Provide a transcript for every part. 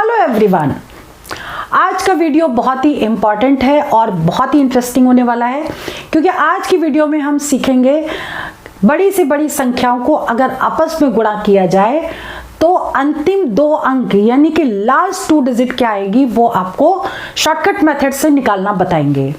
Hello everyone, आज का video बहुत ही इम्पॉर्टेंट है और बहुत ही इंटरेस्टिंग होने वाला है, क्योंकि आज की वीडियो में हम सीखेंगे बड़ी से बड़ी संख्याओं को अगर आपस में गुणा किया जाए तो अंतिम दो अंक यानी कि लास्ट 2 डिजिट क्या आएगी वो आपको शॉर्टकट मेथड से निकालना बताएंगे।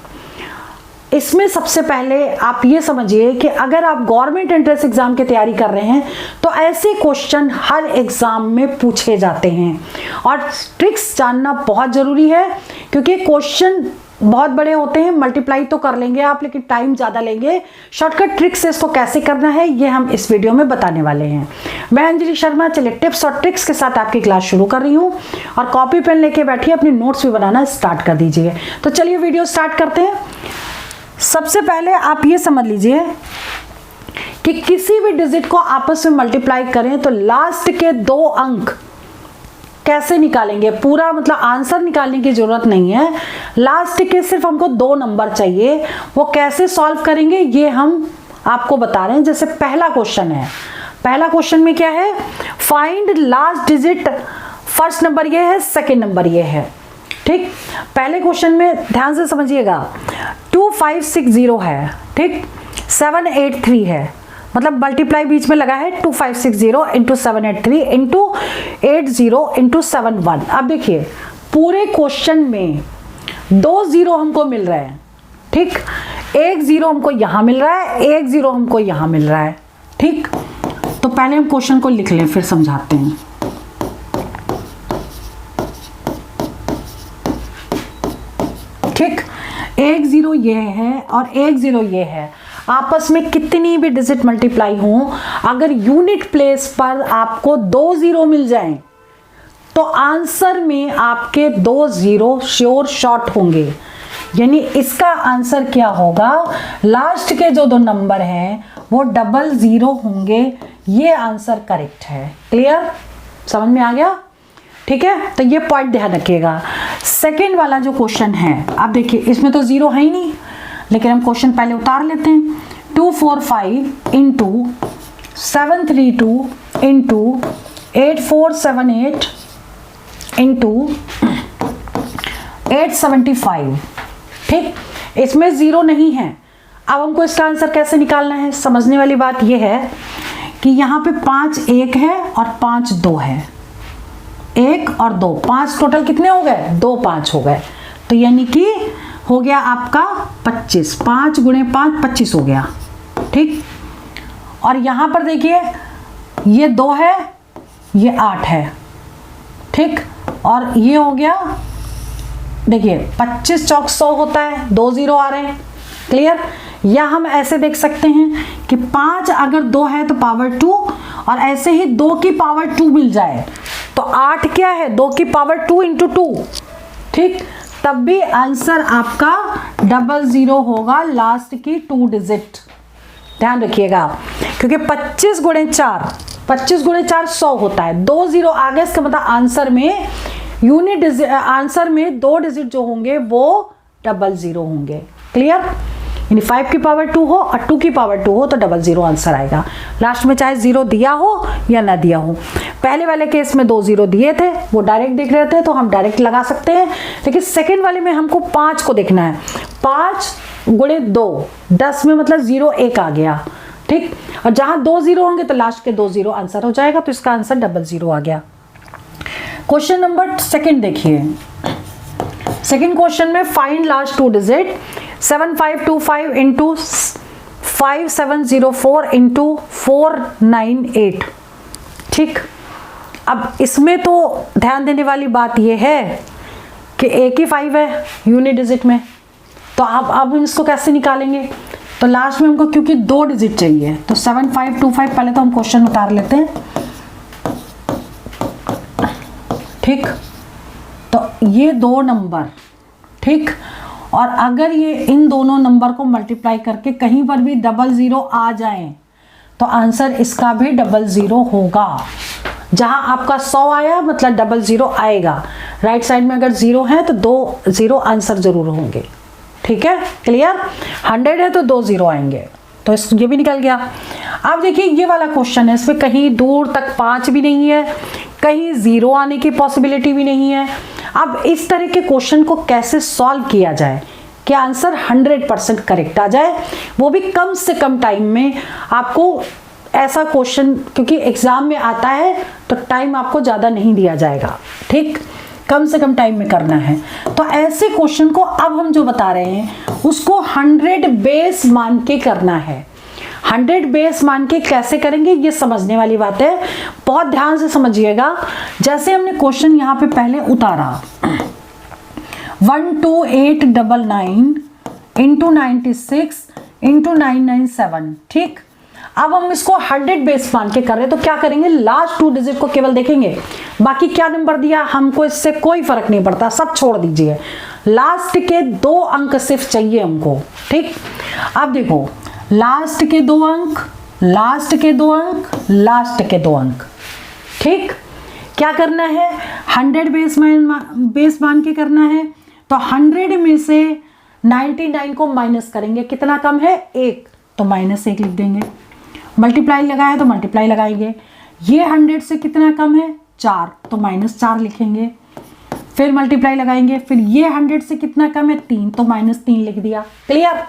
इसमें सबसे पहले आप ये समझिए कि अगर आप गवर्नमेंट एंट्रेंस एग्जाम की तैयारी कर रहे हैं तो ऐसे क्वेश्चन हर एग्जाम में पूछे जाते हैं और ट्रिक्स जानना बहुत ज़रूरी है, क्योंकि क्वेश्चन बहुत बड़े होते हैं। मल्टीप्लाई तो कर लेंगे आप, लेकिन टाइम ज़्यादा लेंगे। शॉर्टकट ट्रिक्स से इसको कैसे करना है ये हम इस वीडियो में बताने वाले हैं। मैं अंजलि शर्मा, चलिए टिप्स और ट्रिक्स के साथ आपकी क्लास शुरू कर रही हूँ और कॉपी पेन लेके बैठिए, अपने नोट्स भी बनाना स्टार्ट कर दीजिए। तो चलिए वीडियो स्टार्ट करते हैं। सबसे पहले आप ये समझ लीजिए कि किसी भी डिजिट को आपस में मल्टीप्लाई करें तो लास्ट के 2 अंक कैसे निकालेंगे। पूरा मतलब आंसर निकालने की जरूरत नहीं है, लास्ट के सिर्फ हमको 2 नंबर चाहिए। वो कैसे सॉल्व करेंगे ये हम आपको बता रहे हैं। जैसे पहला क्वेश्चन है, पहला क्वेश्चन में क्या है, find last digit. First number ये है, सेकेंड नंबर ये है। ठीक, पहले क्वेश्चन में ध्यान से समझिएगा, 2560 है, ठीक, 783 है, मतलब मल्टीप्लाई बीच में लगा है 2560 इंटू 783 इंटू 80 इंटू 71। अब देखिए पूरे क्वेश्चन में 2 जीरो हमको मिल रहे हैं, ठीक, 1 जीरो हमको यहां मिल रहा है, 1 जीरो हमको यहां मिल रहा है। ठीक, तो पहले हम क्वेश्चन को लिख लें फिर समझाते हैं। ठीक, 1 जीरो ये है और 1 जीरो ये है। आपस में कितनी भी डिजिट मल्टीप्लाई हो, अगर यूनिट प्लेस पर आपको 2 जीरो मिल जाएं तो आंसर में आपके 2 जीरो श्योर शॉर्ट होंगे। यानी इसका आंसर क्या होगा, लास्ट के जो 2 नंबर हैं वो 00 होंगे। ये आंसर करेक्ट है। क्लियर, समझ में आ गया? ठीक है, तो ये पॉइंट ध्यान रखिएगा। सेकेंड वाला जो क्वेश्चन है, आप देखिए इसमें तो जीरो है ही नहीं, लेकिन हम क्वेश्चन पहले उतार लेते हैं। 245 इंटू 732 इंटू 8478 इंटू 875। ठीक, इसमें जीरो नहीं है। अब हमको इसका आंसर कैसे निकालना है, समझने वाली बात यह है कि यहाँ पे 5 1 है और 5 2 है। 1 और 2, 5 टोटल कितने हो गए, 2 5 हो गए। तो यानी कि हो गया आपका 25, 5 गुणे 5 25 हो गया। ठीक, और यहां पर देखिए ये 2 है, ये 8 है। ठीक, और ये हो गया, देखिए 25 चौक 100 होता है, 2 जीरो आ रहे हैं। क्लियर, या हम ऐसे देख सकते हैं कि 5 अगर 2 है तो पावर 2, और ऐसे ही 2 की पावर 2 मिल जाए तो 8 क्या है, 2 की पावर 2 इंटू 2। ठीक, तब भी आंसर आपका 00 होगा, लास्ट की 2 डिजिट। ध्यान रखिएगा, क्योंकि 25 गुणे 4 100 होता है। 2 जीरो आगे, इसका मतलब आंसर में यूनिट आंसर में 2 डिजिट जो होंगे वो 00 होंगे। क्लियर, यानी 5 की पावर 2 हो और 2 की पावर 2 हो तो 00 आंसर आएगा। लास्ट में चाहे जीरो दिया हो या ना दिया हो। पहले वाले केस में 2 जीरो दिए थे, वो डायरेक्ट दिख रहे थे तो हम डायरेक्ट लगा सकते हैं, लेकिन सेकेंड वाले में हमको 5 को देखना है। 5 गुणे 2 10 में मतलब 0 1 आ गया। ठीक, और जहां 2 जीरो होंगे तो लास्ट के 2 जीरो आंसर हो जाएगा, तो इसका आंसर 00 आ गया। क्वेश्चन नंबर सेकेंड देखिए, सेकेंड क्वेश्चन में find last 2 digit. 7525 into 5704 into 498। ठीक, अब इसमें तो ध्यान देने वाली बात यह है कि एक ही 5 है यूनिट डिजिट में, तो अब हम इसको कैसे निकालेंगे। तो लास्ट में हमको क्योंकि 2 डिजिट चाहिए तो 7525 पहले तो हम क्वेश्चन उतार लेते हैं। ठीक, तो ये 2 नंबर, ठीक, और अगर ये इन दोनों नंबर को मल्टीप्लाई करके कहीं पर भी 00 आ जाए तो आंसर इसका भी 00 होगा। जहां आपका 100 आया मतलब 00 आएगा। राइट साइड में अगर 0 है तो 2 जीरो आंसर जरूर होंगे। ठीक है, क्लियर। 100 है तो 2 जीरो आएंगे, तो ये भी निकल गया। अब देखिए ये वाला क्वेश्चन है, इसमें कहीं दूर तक 5 भी नहीं है, कहीं जीरो आने की पॉसिबिलिटी भी नहीं है। अब इस तरह के क्वेश्चन को कैसे सॉल्व किया जाए कि आंसर 100% करेक्ट आ जाए, वो भी कम से कम टाइम में। आपको ऐसा क्वेश्चन, क्योंकि एग्जाम में आता है तो टाइम आपको ज़्यादा नहीं दिया जाएगा, ठीक, कम से कम टाइम में करना है। तो ऐसे क्वेश्चन को अब हम जो बता रहे हैं उसको 100 बेस मान के करना है। 100 बेस मान के कैसे करेंगे ये समझने वाली बात है, बहुत ध्यान से समझिएगा। जैसे हमने क्वेश्चन यहाँ पे पहले उतारा 12899 इंटू 96 इंटू 997, ठीक। अब हम इसको 100 बेस मान के कर रहे हैं, तो क्या करेंगे, लास्ट 2 डिजिट को केवल देखेंगे, बाकी क्या नंबर दिया हमको इससे कोई फर्क नहीं पड़ता, सब छोड़ दीजिए, लास्ट के 2 अंक सिर्फ चाहिए हमको, ठीक। अब देखो लास्ट के 2 अंक, लास्ट के 2 अंक, लास्ट के 2 अंक, ठीक। क्या करना है, 100 बेस मान के करना है। तो 100 में से 99 को माइनस करेंगे, कितना कम है 1, तो -1 लिख देंगे। मल्टीप्लाई लगाया तो मल्टीप्लाई लगाएंगे, ये 100 से कितना कम है 4, तो -4 लिखेंगे। फिर मल्टीप्लाई लगाएंगे, फिर ये 100 से कितना कम है 3, तो -3 लिख दिया। क्लियर।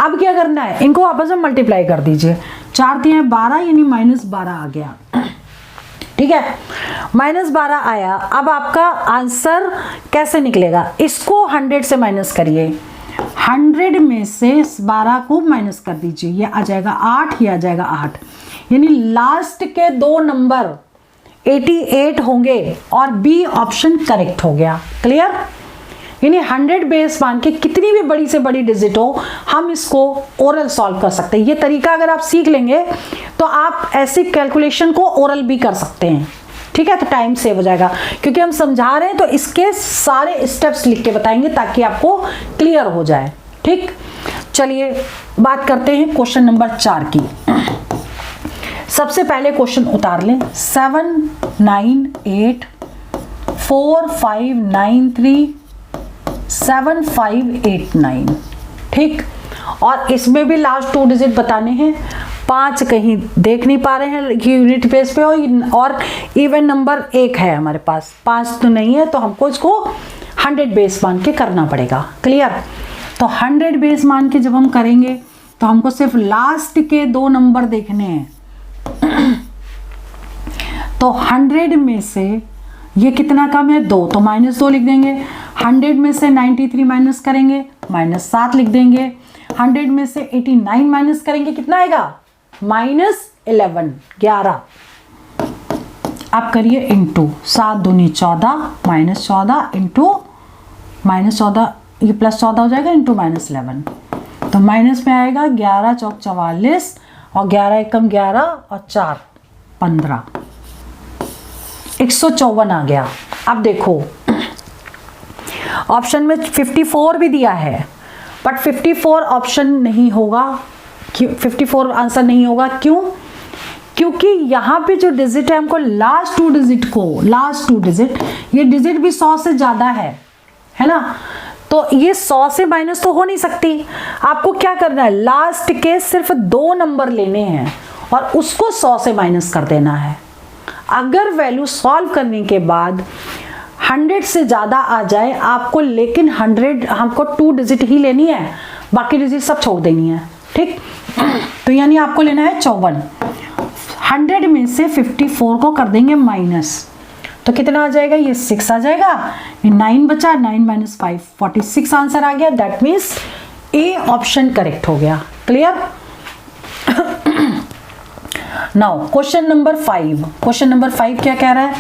अब क्या करना है, इनको आपस में मल्टीप्लाई कर दीजिए, 4 दिए 12 यानी -12 आ गया, ठीक है, -12 आया। अब आपका आंसर कैसे निकलेगा, इसको 100 से माइनस करिए, 100 में से 12 को माइनस कर दीजिए, ये आ जाएगा 8, ये आ जाएगा 8, यानी लास्ट के 2 नंबर 88 होंगे और बी ऑप्शन करेक्ट हो गया। क्लियर। यानी 100 बेस मान के कितनी भी बड़ी से बड़ी डिजिट हो हम इसको ओरल सॉल्व कर सकते हैं। ये तरीका अगर आप सीख लेंगे तो आप ऐसी कैलकुलेशन को ओरल भी कर सकते हैं, ठीक है। तो टाइम सेव हो जाएगा, क्योंकि हम समझा रहे हैं तो इसके सारे स्टेप्स लिख के बताएंगे ताकि आपको क्लियर हो जाए, ठीक। चलिए बात करते हैं क्वेश्चन नंबर 4 की। सबसे पहले क्वेश्चन उतार लें, 7 9 8 4 5 9 3 7 5 8 9, ठीक। और इसमें भी लास्ट 2 डिजिट बताने हैं, 5 कहीं देख नहीं पा रहे हैं यूनिट बेस पे, और इवन नंबर 1 है हमारे पास, 5 तो नहीं है, तो हमको इसको 100 बेस मान के करना पड़ेगा। क्लियर। तो 100 बेस मान के जब हम करेंगे तो हमको सिर्फ लास्ट के 2 नंबर देखने हैं। तो 100 में से ये कितना कम है 2, तो -2 लिख देंगे। 100 में से 93 माइनस करेंगे, -7 लिख देंगे। 100 में से 89 माइनस करेंगे, कितना आएगा -11, 11। आप करिए इंटू, 7 दूनी 14, -14 इंटू -14, ये +14 हो जाएगा, इंटू -11, तो माइनस में आएगा 11 चौक 44 और 11 एकम 11 और 4 15, 154 आ गया। अब देखो ऑप्शन में 54 भी दिया है, बट 54 ऑप्शन नहीं होगा, 54 आंसर नहीं होगा। क्यों? क्योंकि यहाँ पे जो डिजिट है हमको लास्ट 2 डिजिट को, लास्ट 2 डिजिट, ये डिजिट भी 100 से ज़्यादा है ना, तो ये 100 से माइनस तो हो नहीं सकती। आपको क्या करना है, लास्ट के सिर्फ 2 नंबर लेने हैं और उसको 100 से माइनस कर देना है। अगर वैल्यू सॉल्व करने के बाद 100 से ज़्यादा आ जाए आपको, लेकिन 100 हमको 2 डिजिट ही लेनी है, बाकी डिजिट सब छोड़ देनी है, ठीक। तो यानी आपको लेना है 54। 100 में से 54 को कर देंगे माइनस, तो कितना आ जाएगा, ये 6 आ जाएगा, ये 9 बचा, 9 - 5 46 आंसर आ गया। That means A option correct हो गया। Clear. Now question number 5। Question number 5 क्या कह रहा है,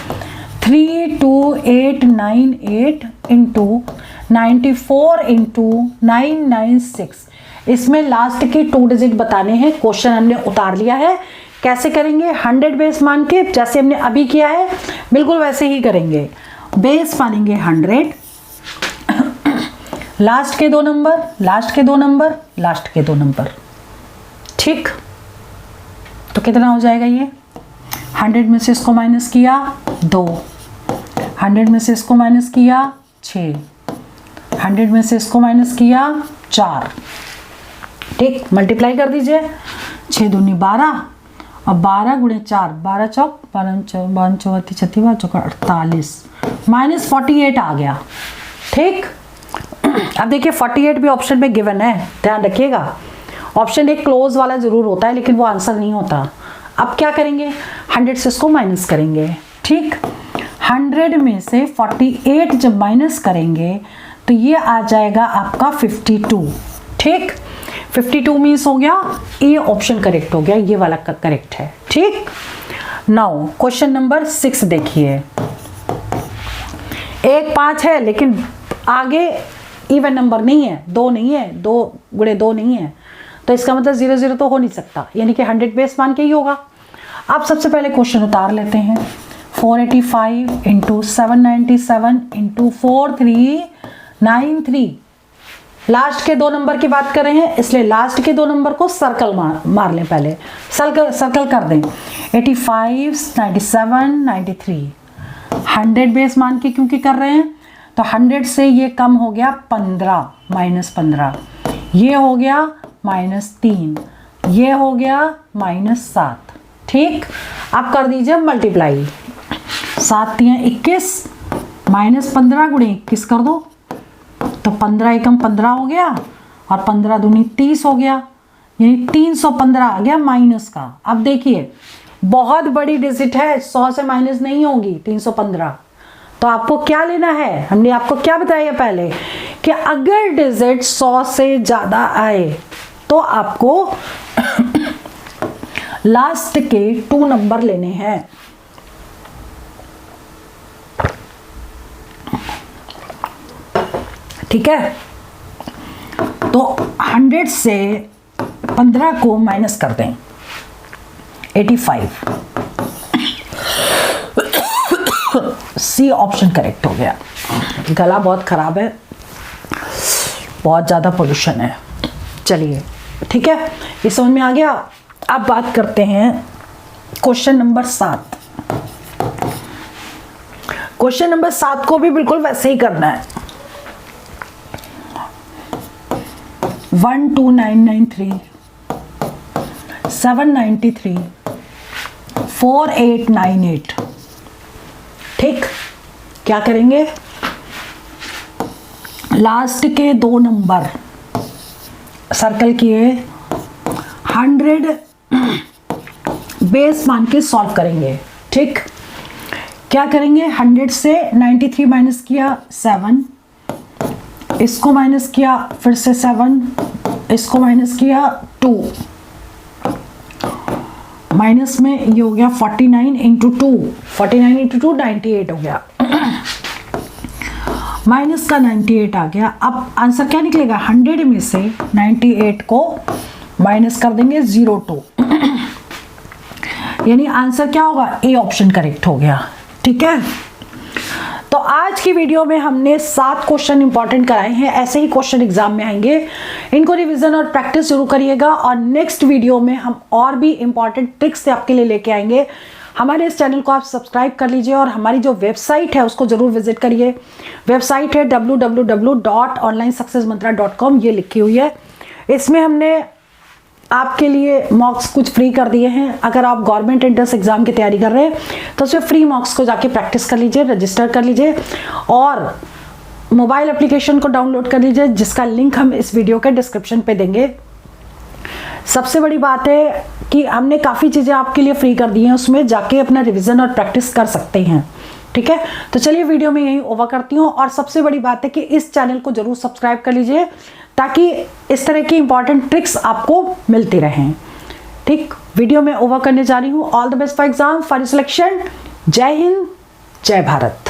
32898 इंटू 94 इंटू 996, इसमें लास्ट के 2 डिजिट बताने हैं। क्वेश्चन हमने उतार लिया है, कैसे करेंगे, 100 बेस मान के, जैसे हमने अभी किया है बिल्कुल वैसे ही करेंगे। बेस मानेंगे 100, लास्ट के 2 नंबर, लास्ट के 2 नंबर, लास्ट के 2 नंबर, ठीक। तो कितना हो जाएगा, ये 100 में से इसको माइनस किया 2, 100 में से इसको माइनस किया 6, 100 में से इसको माइनस किया 4, ठीक। मल्टीप्लाई कर दीजिए, 6 दूनी 12 और 12 गुणे 4, 12 चौक 12 चौती 36 चौका 48, -48 आ गया। ठीक, अब देखिए 48 भी ऑप्शन में गिवन है, ध्यान रखिएगा। ऑप्शन एक क्लोज वाला जरूर होता है लेकिन वो आंसर नहीं होता। अब क्या करेंगे, 100 से इसको माइनस करेंगे। ठीक, 100 में से 48 जब माइनस करेंगे तो ये आ जाएगा आपका 52। ठीक, 52 मीन्स हो गया ए ऑप्शन करेक्ट हो गया, ये वाला करेक्ट है। ठीक, नाउ क्वेश्चन नंबर 6 देखिए। 1 5 है लेकिन आगे इवन नंबर नहीं है, 2 नहीं है, 2 गुणे 2 नहीं है, तो इसका मतलब 0 0 तो हो नहीं सकता, यानी कि 100 बेस मान के ही होगा। अब सबसे पहले क्वेश्चन उतार लेते हैं। 485 इंटू 797 इंटू 4393। लास्ट के 2 नंबर की बात कर रहे हैं इसलिए लास्ट के 2 नंबर को सर्कल मार लें, पहले सर्कल कर दें। 85 97 93 100 बेस मान के क्योंकि कर रहे हैं तो 100 से ये कम हो गया 15, -15, ये हो गया -3, ये हो गया -7। ठीक, अब कर दीजिए मल्टीप्लाई। 7 × 21 -15 गुणे 21 कर दो तो 15 एकम 15 हो गया और 15 दूनी 30 हो गया, यानी 315 आ गया माइनस का। अब देखिए बहुत बड़ी डिजिट है, 100 से माइनस नहीं होगी 315। तो आपको क्या लेना है, हमने आपको क्या बताया पहले कि अगर डिजिट 100 से ज्यादा आए तो आपको लास्ट के 2 नंबर लेने हैं। ठीक है, तो 100 से 15 को माइनस कर दें, 85। सी ऑप्शन करेक्ट हो गया। गला बहुत खराब है, बहुत ज़्यादा पोल्यूशन है। चलिए ठीक है, ये समझ में आ गया। अब बात करते हैं क्वेश्चन नंबर 7। क्वेश्चन नंबर 7 को भी बिल्कुल वैसे ही करना है। 12993 793 4898। ठीक, क्या करेंगे, लास्ट के 2 नंबर सर्कल किए, 100 बेस मान के सॉल्व करेंगे। ठीक, क्या करेंगे, 100 से 93 माइनस किया 7, इसको माइनस किया फिर से 7, इसको माइनस किया 2, माइनस में ये हो गया 49 इंटू 2, 49 इंटू 2 98 हो गया, माइनस का 98 आ गया। अब आंसर क्या निकलेगा, 100 में से 98 को माइनस कर देंगे 02, यानी आंसर क्या होगा, ए ऑप्शन करेक्ट हो गया। ठीक है, तो आज की वीडियो में हमने 7 क्वेश्चन इंपॉर्टेंट कराए हैं। ऐसे ही क्वेश्चन एग्जाम में आएंगे, इनको रिवीजन और प्रैक्टिस जरूर करिएगा। और नेक्स्ट वीडियो में हम और भी इंपॉर्टेंट ट्रिक्स आपके लिए लेके आएंगे। हमारे इस चैनल को आप सब्सक्राइब कर लीजिए और हमारी जो वेबसाइट है उसको जरूर विजिट करिए। वेबसाइट है www.onlinesuccessmantra.com, ये लिखी हुई है। इसमें हमने आपके लिए मॉक्स कुछ फ्री कर दिए हैं। अगर आप गवर्नमेंट एंट्रेंस एग्जाम की तैयारी कर रहे हैं तो उसमें फ्री मॉक्स को जाके प्रैक्टिस कर लीजिए, रजिस्टर कर लीजिए और मोबाइल एप्लीकेशन को डाउनलोड कर लीजिए, जिसका लिंक हम इस वीडियो के डिस्क्रिप्शन पे देंगे। सबसे बड़ी बात है कि हमने काफ़ी चीज़ें आपके लिए फ्री कर दी हैं, उसमें जाके अपना रिविज़न और प्रैक्टिस कर सकते हैं। ठीक है, तो चलिए वीडियो में यही ओवर करती हूँ। और सबसे बड़ी बात है कि इस चैनल को जरूर सब्सक्राइब कर लीजिए ताकि इस तरह की इंपॉर्टेंट ट्रिक्स आपको मिलती रहें। ठीक, वीडियो में ओवर करने जा रही हूँ। All the best for exam, for selection. जय हिंद, जय भारत।